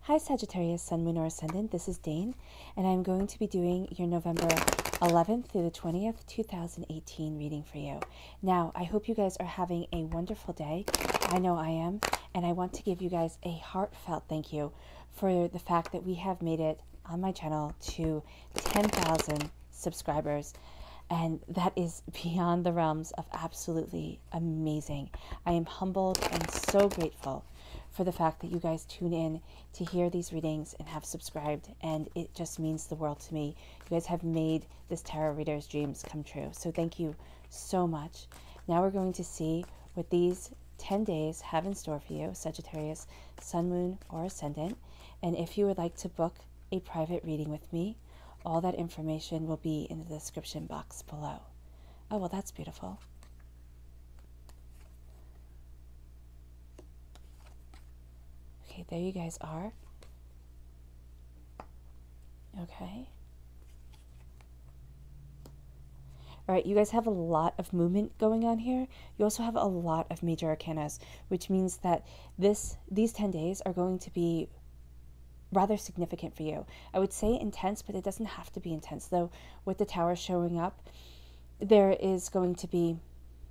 Hi Sagittarius, Sun, Moon, or Ascendant. This is Dane, and I'm going to be doing your November 11th through the 20th, 2018 reading for you. Now, I hope you guys are having a wonderful day. I know I am, and I want to give you guys a heartfelt thank you for the fact that we have made it on my channel to 10,000 subscribers. And that is beyond the realms of absolutely amazing. I am humbled and so grateful for the fact that you guys tune in to hear these readings and have subscribed, and it just means the world to me. You guys have made this tarot reader's dreams come true, so thank you so much. Now we're going to see what these 10 days have in store for you, Sagittarius, Sun, Moon, or Ascendant. And if you would like to book a private reading with me, all that information will be in the description box below. Oh, well, that's beautiful. Okay, there you guys are. Okay. All right, you guys have a lot of movement going on here. You also have a lot of major arcanas, which means that these 10 days are going to be rather significant for you. I would say intense, but it doesn't have to be intense. Though with the tower showing up, there is going to be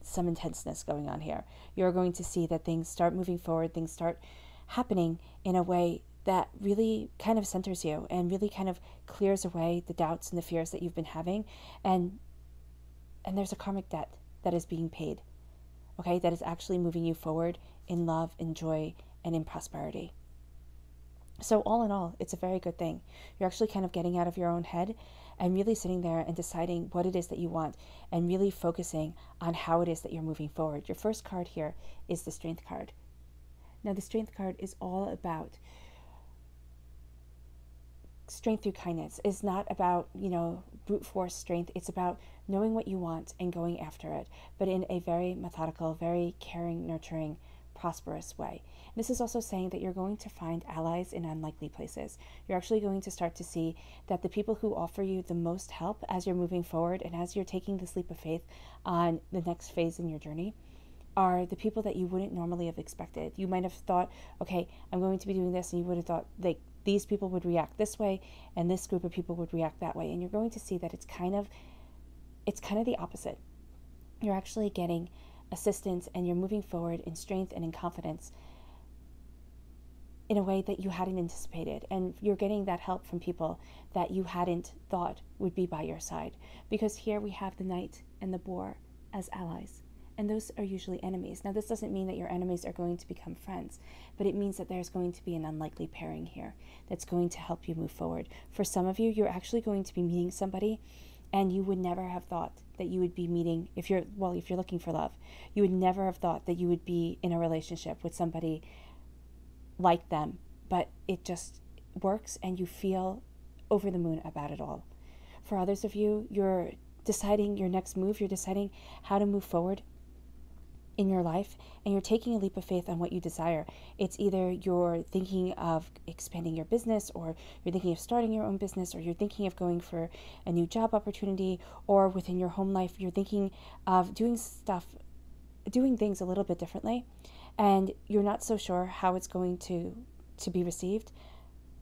some intenseness going on here. You're going to see that things start moving forward, things start happening in a way that really kind of centers you and really kind of clears away the doubts and the fears that you've been having. And there's a karmic debt that is being paid, okay, that is actually moving you forward in love, in joy, and in prosperity. So all in all, it's a very good thing. You're actually kind of getting out of your own head and really sitting there and deciding what it is that you want and really focusing on how it is that you're moving forward. Your first card here is the Strength card. Now, the Strength card is all about strength through kindness. It's not about, brute force strength. It's about knowing what you want and going after it, but in a very methodical, very caring, nurturing, prosperous way. This is also saying that you're going to find allies in unlikely places. You're actually going to start to see that the people who offer you the most help as you're moving forward and as you're taking this leap of faith on the next phase in your journey are the people that you wouldn't normally have expected. You might have thought, okay, I'm going to be doing this, and you would have thought like these people would react this way and this group of people would react that way. And you're going to see that it's kind of the opposite. You're actually getting assistance and you're moving forward in strength and in confidence in a way that you hadn't anticipated. And you're getting that help from people that you hadn't thought would be by your side. Because here we have the Knight and the Boar as allies. And those are usually enemies. Now, this doesn't mean that your enemies are going to become friends, but it means that there's going to be an unlikely pairing here that's going to help you move forward. For some of you, you're actually going to be meeting somebody and you would never have thought that you would be meeting, if you're looking for love, you would never have thought that you would be in a relationship with somebody like them, but it just works and you feel over the moon about it all. For others of you, you're deciding your next move, you're deciding how to move forward in your life, and you're taking a leap of faith on what you desire. It's either you're thinking of expanding your business, or you're thinking of starting your own business, or you're thinking of going for a new job opportunity, or within your home life, you're thinking of doing things a little bit differently, and you're not so sure how it's going to be received,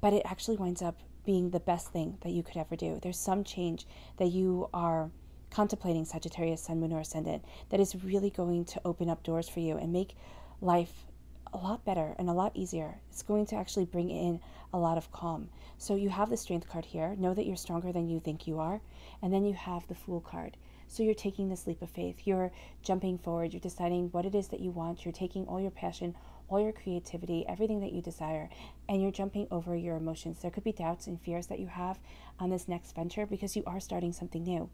but it actually winds up being the best thing that you could ever do. There's some change that you are contemplating, Sagittarius, Sun, Moon, or Ascendant, that is really going to open up doors for you and make life a lot better and a lot easier. It's going to actually bring in a lot of calm. So you have the Strength card here. Know that you're stronger than you think you are. And then you have the Fool card. So you're taking this leap of faith. You're jumping forward. You're deciding what it is that you want. You're taking all your passion, all your creativity, everything that you desire, and you're jumping over your emotions. There could be doubts and fears that you have on this next venture because you are starting something new.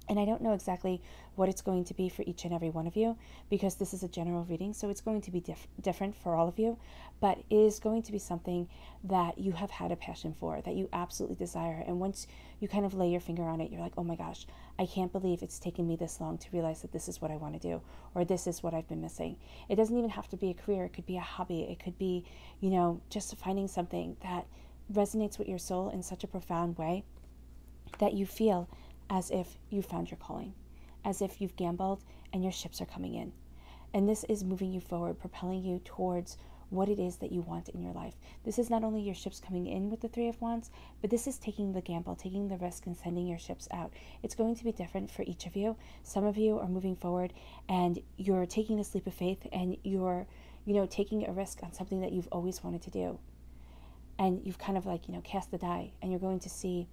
And I don't know exactly what it's going to be for each and every one of you, because this is a general reading, so it's going to be different for all of you, but it is going to be something that you have had a passion for, that you absolutely desire. And once you kind of lay your finger on it, you're like, oh my gosh, I can't believe it's taken me this long to realize that this is what I want to do, or this is what I've been missing. It doesn't even have to be a career. It could be a hobby. It could be, just finding something that resonates with your soul in such a profound way that you feel as if you found your calling, as if you've gambled and your ships are coming in. And this is moving you forward, propelling you towards what it is that you want in your life. This is not only your ships coming in with the Three of Wands, but this is taking the gamble, taking the risk, and sending your ships out. It's going to be different for each of you. Some of you are moving forward and you're taking this leap of faith, and you're, taking a risk on something that you've always wanted to do. And you've kind of cast the die, and you're going to see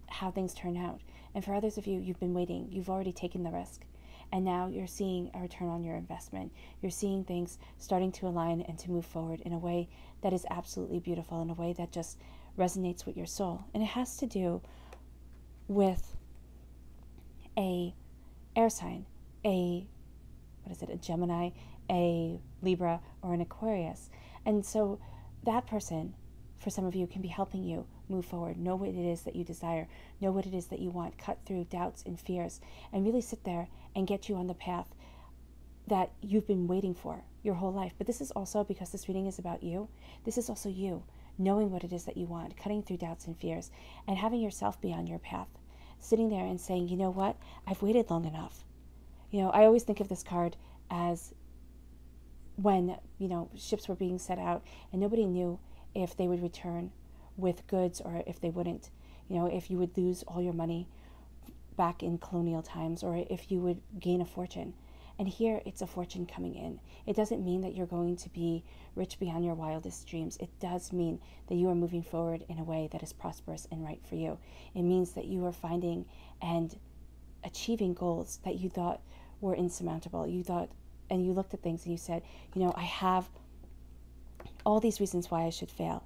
how things turn out. And for others of you, you've been waiting. You've already taken the risk. And now you're seeing a return on your investment. You're seeing things starting to align and to move forward in a way that is absolutely beautiful, in a way that just resonates with your soul. And it has to do with a air sign, a Gemini, a Libra, or an Aquarius. And so that person, for some of you, can be helping you move forward, know what it is that you desire, know what it is that you want, cut through doubts and fears, and really sit there and get you on the path that you've been waiting for your whole life. But this is also, because this reading is about you, this is also you knowing what it is that you want, cutting through doubts and fears, and having yourself be on your path, sitting there and saying, you know what, I've waited long enough. I always think of this card as when, ships were being set out and nobody knew if they would return with goods or if they wouldn't. If you would lose all your money back in colonial times, or if you would gain a fortune. And here it's a fortune coming in. It doesn't mean that you're going to be rich beyond your wildest dreams. It does mean that you are moving forward in a way that is prosperous and right for you. It means that you are finding and achieving goals that you thought were insurmountable. You looked at things and you said, I have all these reasons why I should fail.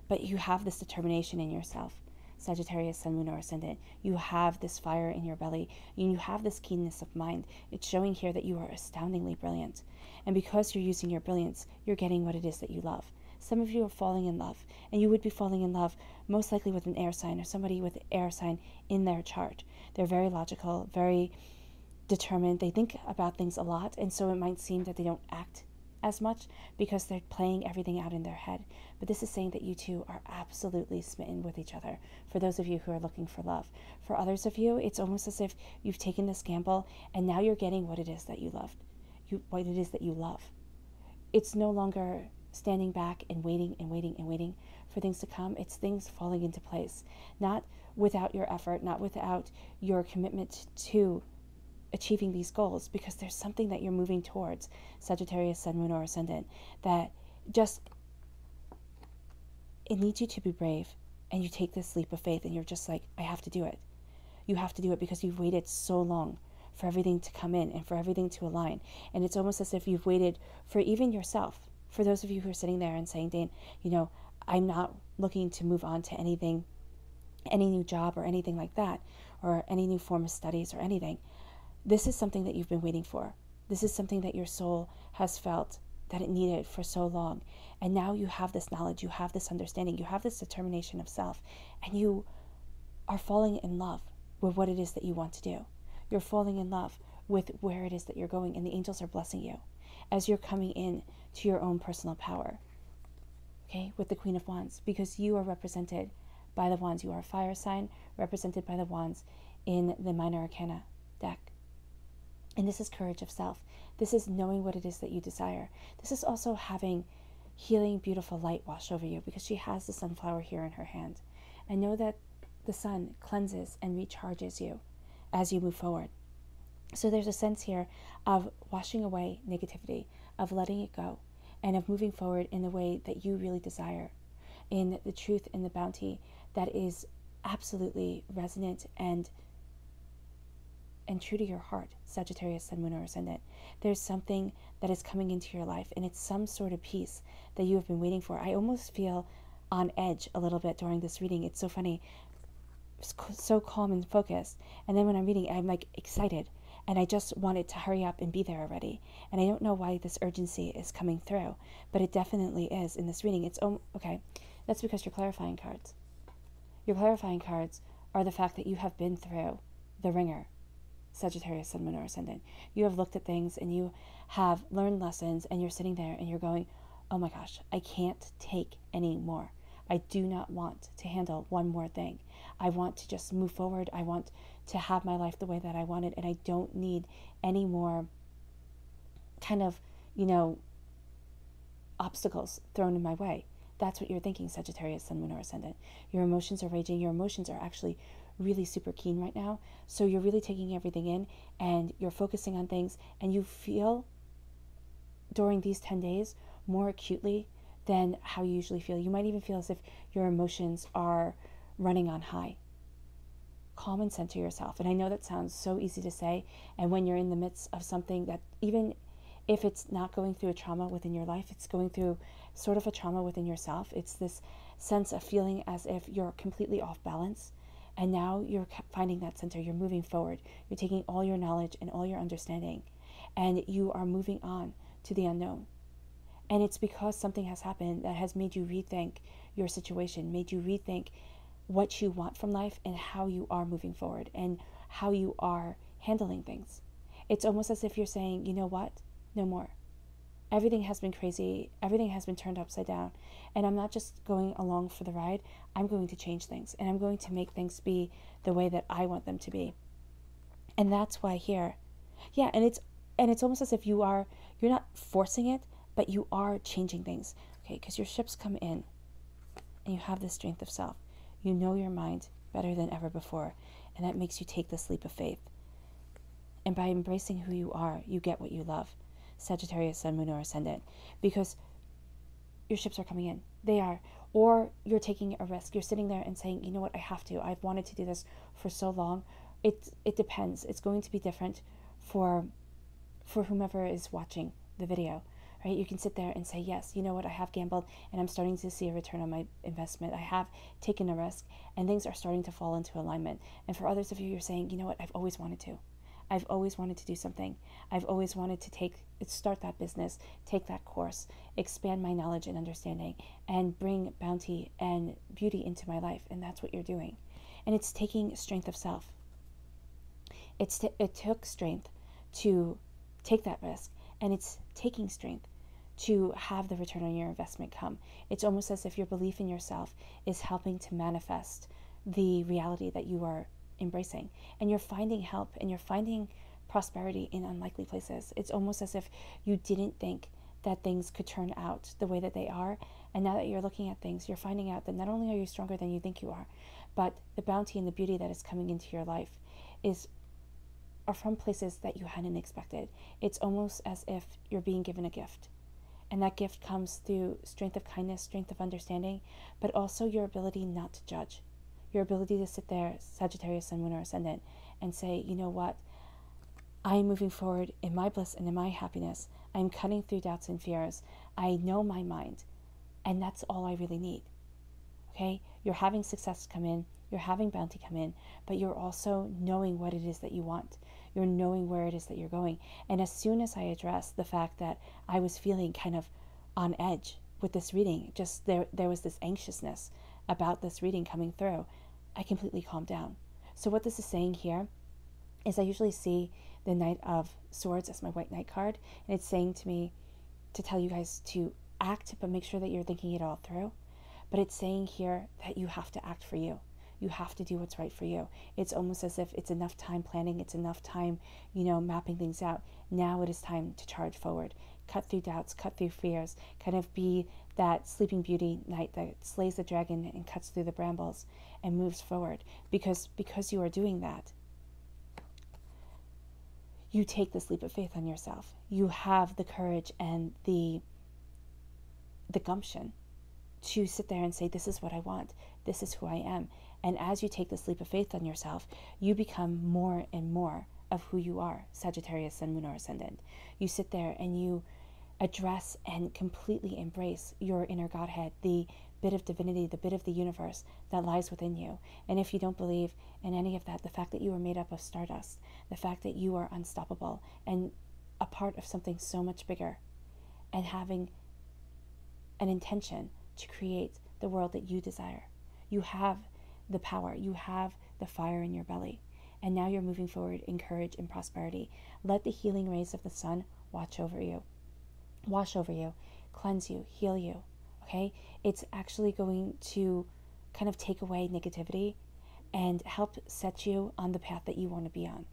But you have this determination in yourself. Sagittarius, Sun, Moon, or Ascendant. You have this fire in your belly. You have this keenness of mind. It's showing here that you are astoundingly brilliant. And because you're using your brilliance, you're getting what it is that you love. Some of you are falling in love, and you would be falling in love most likely with an air sign, or somebody with an air sign in their chart. They're very logical, very determined. They think about things a lot, and so it might seem that they don't act as much because they're playing everything out in their head. But this is saying that you two are absolutely smitten with each other, for those of you who are looking for love. For others of you, it's almost as if you've taken this gamble and now you're getting what it is that you loved, what it is that you love. It's no longer standing back and waiting and waiting and waiting for things to come. It's things falling into place, not without your effort, not without your commitment to achieving these goals, because there's something that you're moving towards, Sagittarius, Sun, Moon, or Ascendant, that just, it needs you to be brave, and you take this leap of faith and you're just like, I have to do it. You have to do it because you've waited so long for everything to come in and for everything to align. And it's almost as if you've waited for even yourself. For those of you who are sitting there and saying, Dane, I'm not looking to move on to anything, any new job or anything like that, or any new form of studies or anything. This is something that you've been waiting for. This is something that your soul has felt that it needed for so long. And now you have this knowledge, you have this understanding, you have this determination of self, and you are falling in love with what it is that you want to do. You're falling in love with where it is that you're going, and the angels are blessing you as you're coming in to your own personal power. Okay, with the Queen of Wands, because you are represented by the wands. You are a fire sign represented by the wands in the Minor Arcana deck. And this is courage of self. This is knowing what it is that you desire. This is also having healing, beautiful light wash over you, because she has the sunflower here in her hand. And know that the sun cleanses and recharges you as you move forward. So there's a sense here of washing away negativity, of letting it go, and of moving forward in the way that you really desire, in the truth and the bounty that is absolutely resonant and true to your heart, Sagittarius, Sun, Moon, or Ascendant. There's something that is coming into your life, and it's some sort of peace that you have been waiting for. I almost feel on edge a little bit during this reading. It's so funny, so calm and focused. And then when I'm reading, I'm like excited, and I just want it to hurry up and be there already. And I don't know why this urgency is coming through, but it definitely is in this reading. It's, okay, that's because you're clarifying cards. Your clarifying cards are the fact that you have been through the ringer, Sagittarius, Sun, Moon, or Ascendant. You have looked at things and you have learned lessons, and you're sitting there and you're going, oh my gosh, I can't take any more. I do not want to handle one more thing. I want to just move forward. I want to have my life the way that I want it, and I don't need any more kind of, obstacles thrown in my way. That's what you're thinking, Sagittarius, Sun, Moon, or Ascendant. Your emotions are raging. Your emotions are actually really super keen right now. So you're really taking everything in and you're focusing on things, and you feel during these 10 days more acutely than how you usually feel. You might even feel as if your emotions are running on high. Calm and center yourself. And I know that sounds so easy to say, and when you're in the midst of something that, even if it's not going through a trauma within your life, it's going through sort of a trauma within yourself. It's this sense of feeling as if you're completely off balance. And now you're finding that center. You're moving forward. You're taking all your knowledge and all your understanding, and you are moving on to the unknown. And it's because something has happened that has made you rethink your situation, made you rethink what you want from life and how you are moving forward and how you are handling things. It's almost as if you're saying, you know what? No more. Everything has been crazy. Everything has been turned upside down. And I'm not just going along for the ride. I'm going to change things, and I'm going to make things be the way that I want them to be. And that's why here, yeah, and it's almost as if you're not forcing it, but you are changing things. Okay, because your ships come in and you have the strength of self. You know your mind better than ever before, and that makes you take this leap of faith. And by embracing who you are, you get what you love. Sagittarius, Sun, Moon, or Ascendant. Because your ships are coming in. They are. Or you're taking a risk. You're sitting there and saying, you know what, I have to. I've wanted to do this for so long. It depends. It's going to be different for whomever is watching the video. Right? You can sit there and say, yes, you know what, I have gambled and I'm starting to see a return on my investment. I have taken a risk and things are starting to fall into alignment. And for others of you, you're saying, you know what, I've always wanted to. I've always wanted to do something. I've always wanted to start that business, take that course, expand my knowledge and understanding, and bring bounty and beauty into my life. And that's what you're doing. And it's taking strength of self. It took strength to take that risk, and it's taking strength to have the return on your investment come. It's almost as if your belief in yourself is helping to manifest the reality that you are embracing. And you're finding help and you're finding prosperity in unlikely places. It's almost as if you didn't think that things could turn out the way that they are. And now that you're looking at things, you're finding out that not only are you stronger than you think you are, but the bounty and the beauty that is coming into your life are from places that you hadn't expected. It's almost as if you're being given a gift. And that gift comes through strength of kindness, strength of understanding, but also your ability not to judge. Your ability to sit there, Sagittarius, Sun, Moon, or Ascendant, and say, you know what? I am moving forward in my bliss and in my happiness. I am cutting through doubts and fears. I know my mind, and that's all I really need. Okay? You're having success come in. You're having bounty come in, but you're also knowing what it is that you want. You're knowing where it is that you're going. And as soon as I addressed the fact that I was feeling kind of on edge with this reading, just there was this anxiousness about this reading coming through, I completely calmed down. So what this is saying here is I usually see the Knight of Swords as my White Knight card, and it's saying to me to tell you guys to act, but make sure that you're thinking it all through. But it's saying here that you have to act for you. You have to do what's right for you. It's almost as if it's enough time planning. It's enough time, mapping things out. Now it is time to charge forward. Cut through doubts, cut through fears, kind of be that sleeping beauty knight that slays the dragon and cuts through the brambles and moves forward. Because you are doing that, you take this leap of faith on yourself. You have the courage and the gumption to sit there and say, this is what I want. This is who I am. And as you take this leap of faith on yourself, you become more and more of who you are, Sagittarius, Sun, Moon, or Ascendant. You sit there and you address and completely embrace your inner Godhead, the bit of divinity, the bit of the universe that lies within you. And if you don't believe in any of that, the fact that you are made up of stardust, the fact that you are unstoppable and a part of something so much bigger, and having an intention to create the world that you desire. You have the power, you have the fire in your belly, and now you're moving forward in courage and prosperity. Let the healing rays of the sun wash over you, cleanse you, heal you, okay? It's actually going to kind of take away negativity and help set you on the path that you want to be on.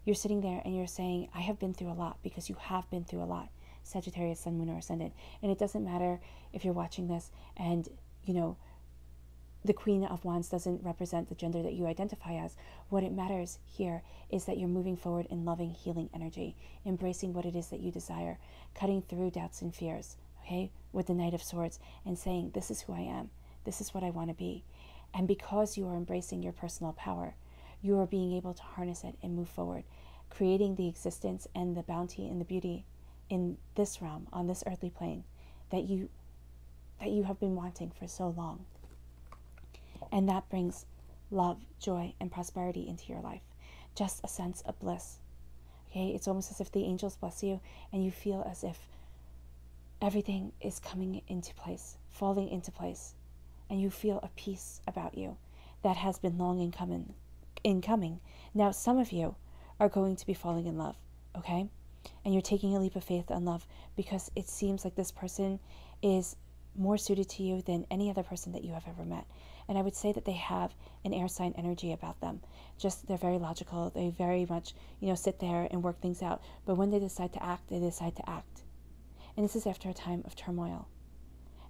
You're sitting there and you're saying, I have been through a lot, because you have been through a lot. Sagittarius, Sun, Moon, or Ascendant. And it doesn't matter if you're watching this and, the Queen of Wands doesn't represent the gender that you identify as. What it matters here is that you're moving forward in loving, healing energy, embracing what it is that you desire, cutting through doubts and fears, okay, with the Knight of Swords, and saying, this is who I am, this is what I want to be. And because you are embracing your personal power, you are being able to harness it and move forward, creating the existence and the bounty and the beauty in this realm, on this earthly plane, that you have been wanting for so long. And that brings love, joy, and prosperity into your life. Just a sense of bliss. Okay, it's almost as if the angels bless you and you feel as if everything is coming into place, falling into place. And you feel a peace about you that has been long in coming. Now, some of you are going to be falling in love, okay? And you're taking a leap of faith on love because it seems like this person is more suited to you than any other person that you have ever met. And I would say that they have an air sign energy about them. Just, they're very logical. They very much, sit there and work things out. But when they decide to act, they decide to act. And this is after a time of turmoil.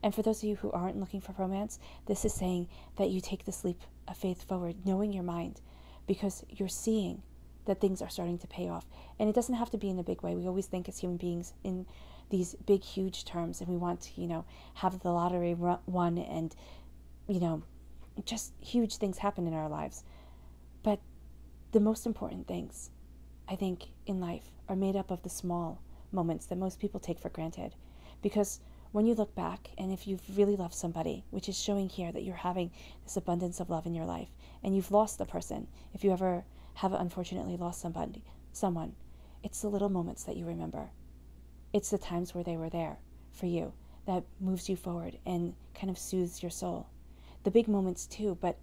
And for those of you who aren't looking for romance, this is saying that you take this leap of faith forward, knowing your mind, because you're seeing that things are starting to pay off. And it doesn't have to be in a big way. We always think as human beings in these big, huge terms, and we want to, have the lottery won and, just huge things happen in our lives. But the most important things, I think, in life are made up of the small moments that most people take for granted. Because when you look back, and if you've really loved somebody, which is showing here that you're having this abundance of love in your life, and you've lost the person, if you ever have unfortunately lost someone, it's the little moments that you remember. It's the times where they were there for you that moves you forward and kind of soothes your soul. The big moments too, but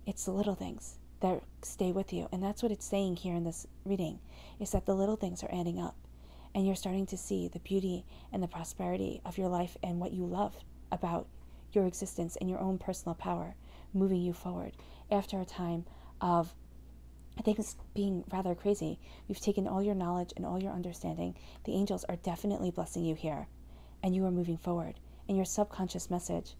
it's the little things that stay with you. And that's what it's saying here in this reading, is that the little things are adding up. And you're starting to see the beauty and the prosperity of your life and what you love about your existence and your own personal power moving you forward. After a time of things being rather crazy, you've taken all your knowledge and all your understanding. The angels are definitely blessing you here, and you are moving forward. And your subconscious message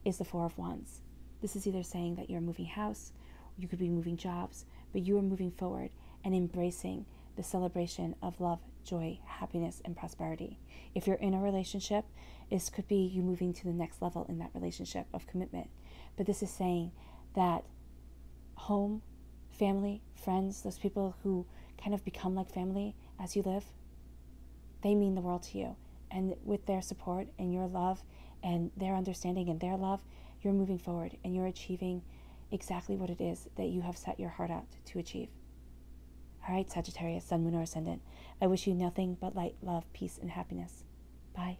is the Four of Wands. This is either saying that you're moving house, or you could be moving jobs, but you are moving forward and embracing the celebration of love, joy, happiness, and prosperity. If you're in a relationship, this could be you moving to the next level in that relationship of commitment. But this is saying that home, family, friends, those people who kind of become like family as you live, they mean the world to you. And with their support and your love and their understanding and their love, you're moving forward and you're achieving exactly what it is that you have set your heart out to achieve. All right, Sagittarius, Sun, Moon, or Ascendant, I wish you nothing but light, love, peace, and happiness. Bye.